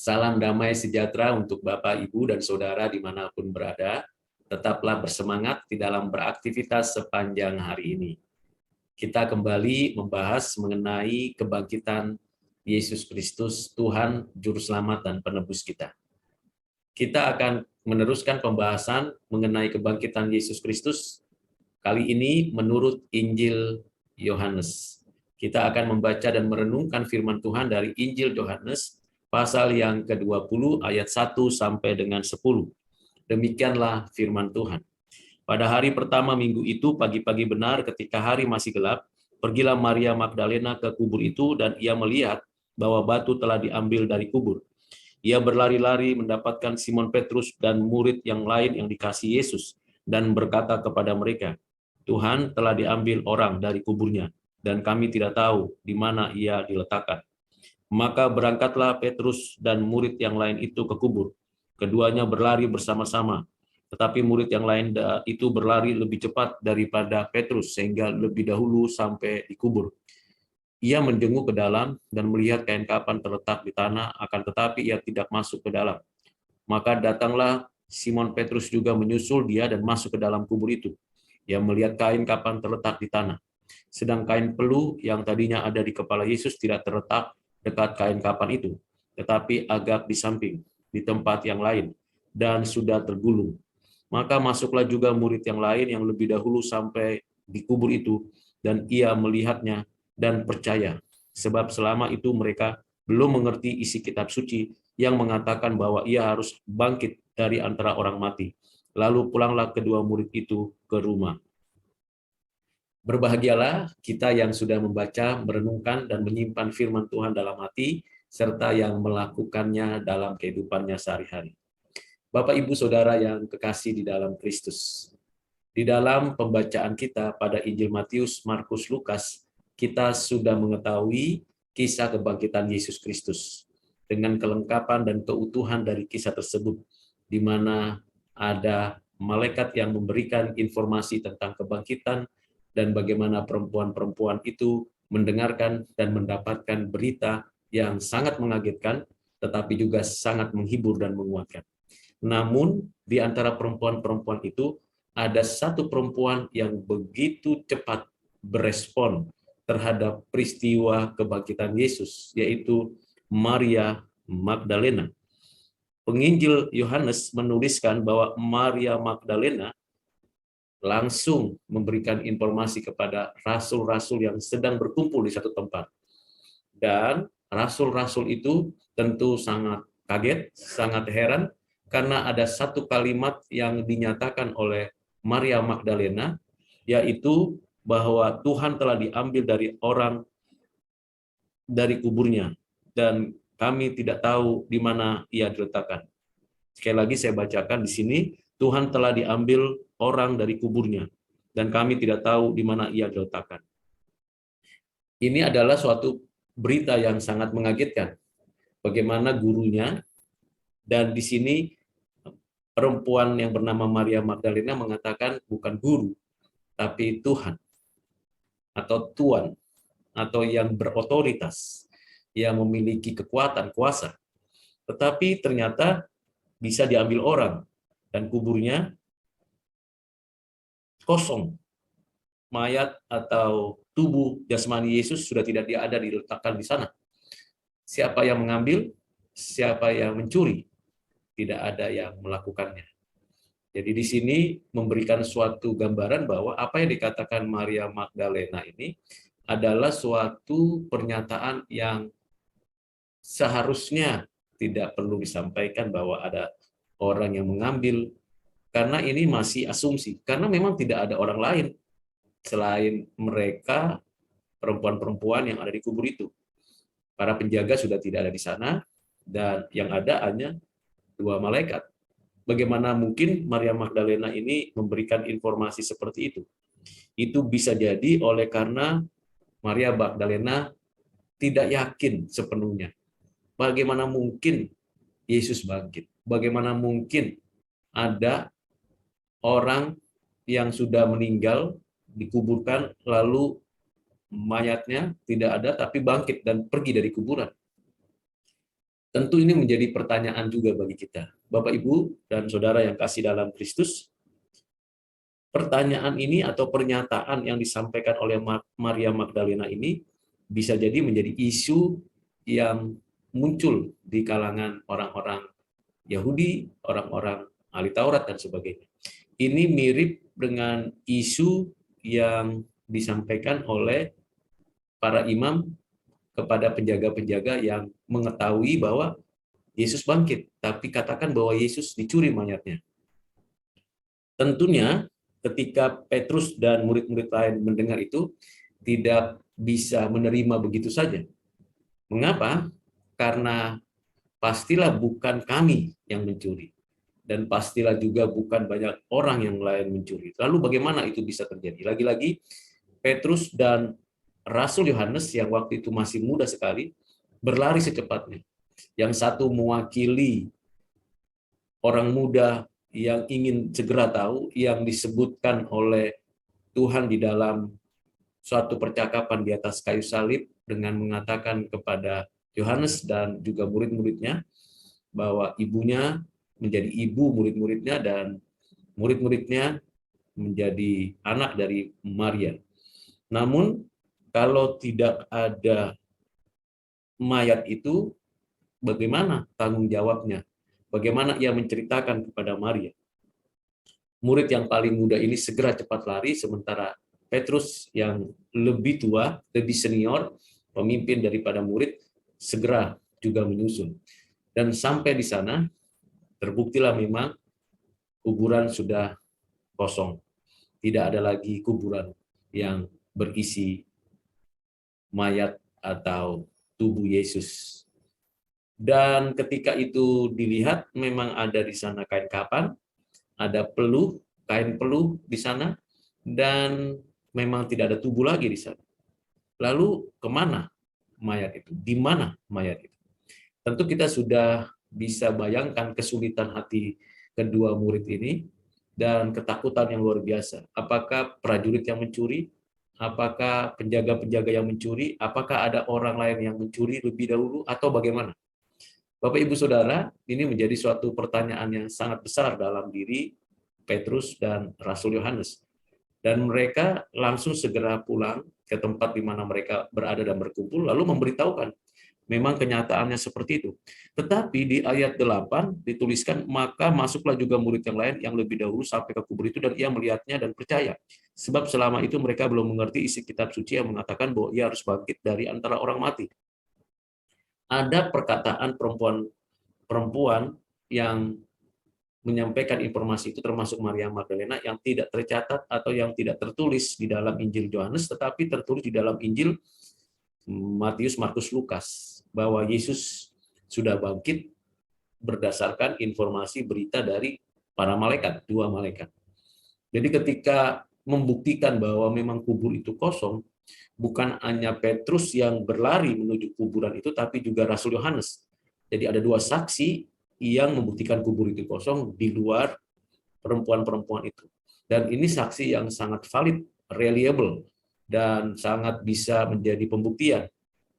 Salam damai sejahtera untuk Bapak, Ibu, dan Saudara dimanapun berada. Tetaplah bersemangat di dalam beraktivitas sepanjang hari ini. Kita kembali membahas mengenai kebangkitan Yesus Kristus, Tuhan, Juru Selamat, dan Penebus kita. Kita akan meneruskan pembahasan mengenai kebangkitan Yesus Kristus, kali ini menurut Injil Yohanes. Kita akan membaca dan merenungkan firman Tuhan dari Injil Yohanes, pasal yang ke-20 ayat 1 sampai dengan 10. Demikianlah firman Tuhan. Pada hari pertama minggu itu, pagi-pagi benar ketika hari masih gelap, pergilah Maria Magdalena ke kubur itu dan ia melihat bahwa batu telah diambil dari kubur. Ia berlari-lari mendapatkan Simon Petrus dan murid yang lain yang dikasihi Yesus dan berkata kepada mereka, "Tuhan telah diambil orang dari kuburnya dan kami tidak tahu di mana ia diletakkan." Maka berangkatlah Petrus dan murid yang lain itu ke kubur. Keduanya berlari bersama-sama, tetapi murid yang lain itu berlari lebih cepat daripada Petrus sehingga lebih dahulu sampai di kubur. Ia menjenguk ke dalam dan melihat kain kapan terletak di tanah, akan tetapi ia tidak masuk ke dalam. Maka datanglah Simon Petrus juga menyusul dia dan masuk ke dalam kubur itu. Ia melihat kain kapan terletak di tanah. Sedang kain peluh yang tadinya ada di kepala Yesus tidak terletak dekat kain kapan itu, tetapi agak di samping, di tempat yang lain, dan sudah tergulung. Maka masuklah juga murid yang lain yang lebih dahulu sampai di kubur itu, dan ia melihatnya dan percaya, sebab selama itu mereka belum mengerti isi kitab suci yang mengatakan bahwa ia harus bangkit dari antara orang mati. Lalu pulanglah kedua murid itu ke rumah. Berbahagialah kita yang sudah membaca, merenungkan, dan menyimpan firman Tuhan dalam hati, serta yang melakukannya dalam kehidupannya sehari-hari. Bapak, Ibu, Saudara yang kekasih di dalam Kristus, di dalam pembacaan kita pada Injil Matius, Markus, Lukas, kita sudah mengetahui kisah kebangkitan Yesus Kristus dengan kelengkapan dan keutuhan dari kisah tersebut, di mana ada malaikat yang memberikan informasi tentang kebangkitan dan bagaimana perempuan-perempuan itu mendengarkan dan mendapatkan berita yang sangat mengagetkan, tetapi juga sangat menghibur dan menguatkan. Namun, di antara perempuan-perempuan itu, ada satu perempuan yang begitu cepat berespon terhadap peristiwa kebangkitan Yesus, yaitu Maria Magdalena. Penginjil Yohanes menuliskan bahwa Maria Magdalena langsung memberikan informasi kepada rasul-rasul yang sedang berkumpul di satu tempat. Dan rasul-rasul itu tentu sangat kaget, sangat heran, karena ada satu kalimat yang dinyatakan oleh Maria Magdalena, yaitu bahwa Tuhan telah diambil dari orang dari kuburnya, dan kami tidak tahu di mana ia diletakkan. Sekali lagi saya bacakan di sini, Tuhan telah diambil orang dari kuburnya, dan kami tidak tahu di mana ia diletakkan. Ini adalah suatu berita yang sangat mengagetkan. Bagaimana gurunya, dan di sini perempuan yang bernama Maria Magdalena mengatakan bukan guru, tapi Tuhan, atau Tuan, atau yang berotoritas, yang memiliki kekuatan, kuasa. Tetapi ternyata bisa diambil orang, dan kuburnya kosong. Mayat atau tubuh jasmani Yesus sudah tidak ada diletakkan di sana. Siapa yang mengambil, siapa yang mencuri, tidak ada yang melakukannya. Jadi di sini memberikan suatu gambaran bahwa apa yang dikatakan Maria Magdalena ini adalah suatu pernyataan yang seharusnya tidak perlu disampaikan bahwa ada orang yang mengambil, karena ini masih asumsi, karena memang tidak ada orang lain selain mereka, perempuan-perempuan yang ada di kubur itu. Para penjaga sudah tidak ada di sana, dan yang ada hanya dua malaikat. Bagaimana mungkin Maria Magdalena ini memberikan informasi seperti itu? Itu bisa jadi oleh karena Maria Magdalena tidak yakin sepenuhnya. Bagaimana mungkin Yesus bangkit? Bagaimana mungkin ada orang yang sudah meninggal, dikuburkan, lalu mayatnya tidak ada, tapi bangkit dan pergi dari kuburan? Tentu ini menjadi pertanyaan juga bagi kita. Bapak, Ibu, dan Saudara yang kasih dalam Kristus, pertanyaan ini atau pernyataan yang disampaikan oleh Maria Magdalena ini bisa jadi menjadi isu yang muncul di kalangan orang-orang Yahudi, orang-orang ahli Taurat, dan sebagainya. Ini mirip dengan isu yang disampaikan oleh para imam kepada penjaga-penjaga yang mengetahui bahwa Yesus bangkit, tapi katakan bahwa Yesus dicuri mayatnya. Tentunya ketika Petrus dan murid-murid lain mendengar itu, tidak bisa menerima begitu saja. Mengapa? Karena pastilah bukan kami yang mencuri. Dan pastilah juga bukan banyak orang yang lain mencuri. Lalu bagaimana itu bisa terjadi? Lagi-lagi, Petrus dan Rasul Yohanes yang waktu itu masih muda sekali, berlari secepatnya. Yang satu mewakili orang muda yang ingin segera tahu, yang disebutkan oleh Tuhan di dalam suatu percakapan di atas kayu salib dengan mengatakan kepada Yohanes dan juga murid-muridnya bahwa ibunya menjadi ibu murid-muridnya dan murid-muridnya menjadi anak dari Maria. Namun kalau tidak ada mayat itu, bagaimana tanggung jawabnya? Bagaimana ia menceritakan kepada Maria? Murid yang paling muda ini segera cepat lari, sementara Petrus yang lebih tua, lebih senior, pemimpin daripada murid, segera juga menyusul. Dan sampai di sana, terbuktilah memang kuburan sudah kosong. Tidak ada lagi kuburan yang berisi mayat atau tubuh Yesus. Dan ketika itu dilihat, memang ada di sana kain kapan, ada kain peluh di sana, dan memang tidak ada tubuh lagi di sana. Lalu kemana mayat itu? Di mana mayat itu? Tentu kita sudah bisa bayangkan kesulitan hati kedua murid ini dan ketakutan yang luar biasa. Apakah prajurit yang mencuri? Apakah penjaga-penjaga yang mencuri? Apakah ada orang lain yang mencuri lebih dahulu atau bagaimana? Bapak Ibu Saudara, ini menjadi suatu pertanyaan yang sangat besar dalam diri Petrus dan Rasul Yohanes. Dan mereka langsung segera pulang ke tempat di mana mereka berada dan berkumpul, lalu memberitahukan memang kenyataannya seperti itu. Tetapi di ayat 8 dituliskan, maka masuklah juga murid yang lain yang lebih dahulu sampai ke kubur itu, dan ia melihatnya dan percaya. Sebab selama itu mereka belum mengerti isi kitab suci yang mengatakan bahwa ia harus bangkit dari antara orang mati. Ada perkataan perempuan yang menyampaikan informasi itu, termasuk Maria Magdalena, yang tidak tercatat atau yang tidak tertulis di dalam Injil Yohanes, tetapi tertulis di dalam Injil Matius, Markus, Lukas, bahwa Yesus sudah bangkit berdasarkan informasi berita dari para malaikat, 2 malaikat. Jadi ketika membuktikan bahwa memang kubur itu kosong, bukan hanya Petrus yang berlari menuju kuburan itu, tapi juga Rasul Yohanes. Jadi ada 2 saksi yang membuktikan kubur itu kosong di luar perempuan-perempuan itu. Dan ini saksi yang sangat valid, reliable, dan sangat bisa menjadi pembuktian.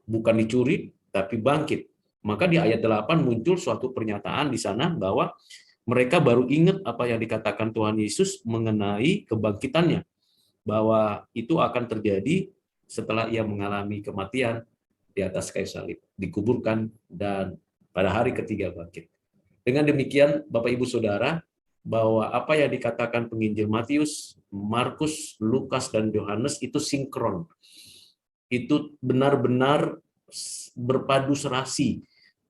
Bukan dicuri, tapi bangkit. Maka di ayat 8 muncul suatu pernyataan di sana bahwa mereka baru ingat apa yang dikatakan Tuhan Yesus mengenai kebangkitannya. Bahwa itu akan terjadi setelah ia mengalami kematian di atas kayu salib, dikuburkan, dan pada hari ketiga bangkit. Dengan demikian, Bapak Ibu Saudara, bahwa apa yang dikatakan penginjil Matius, Markus, Lukas, dan Yohanes itu sinkron. Itu benar-benar berpadu serasi,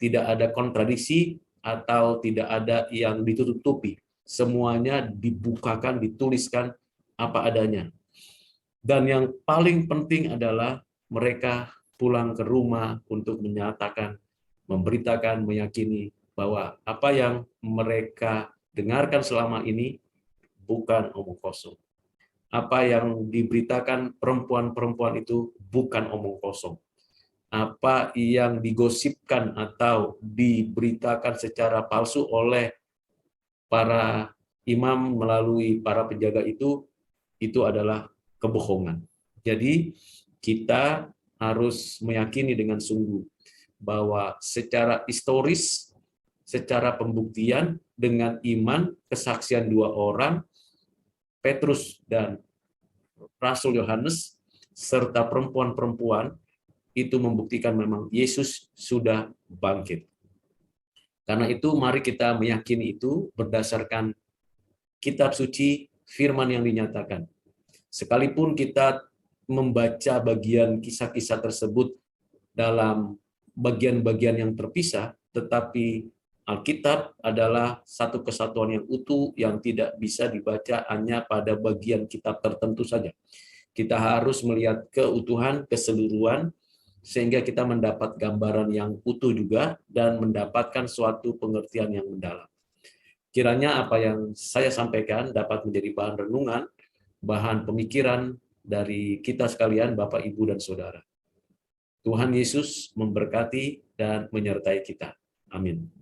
tidak ada kontradiksi atau tidak ada yang ditutupi. Semuanya dibukakan, dituliskan apa adanya. Dan yang paling penting adalah mereka pulang ke rumah untuk menyatakan, memberitakan, meyakini bahwa apa yang mereka dengarkan selama ini bukan omong kosong. Apa yang diberitakan perempuan-perempuan itu bukan omong kosong. Apa yang digosipkan atau diberitakan secara palsu oleh para imam melalui para penjaga itu adalah kebohongan. Jadi kita harus meyakini dengan sungguh bahwa secara historis, secara pembuktian dengan iman, kesaksian dua orang, Petrus dan Rasul Yohanes, serta perempuan-perempuan, itu membuktikan memang Yesus sudah bangkit. Karena itu mari kita meyakini itu berdasarkan kitab suci, firman yang dinyatakan. Sekalipun kita membaca bagian kisah-kisah tersebut dalam bagian-bagian yang terpisah, tetapi Alkitab adalah satu kesatuan yang utuh yang tidak bisa dibaca hanya pada bagian kitab tertentu saja. Kita harus melihat keutuhan, keseluruhan, sehingga kita mendapat gambaran yang utuh juga dan mendapatkan suatu pengertian yang mendalam. Kiranya apa yang saya sampaikan dapat menjadi bahan renungan, bahan pemikiran dari kita sekalian, Bapak, Ibu, dan Saudara. Tuhan Yesus memberkati dan menyertai kita. Amin.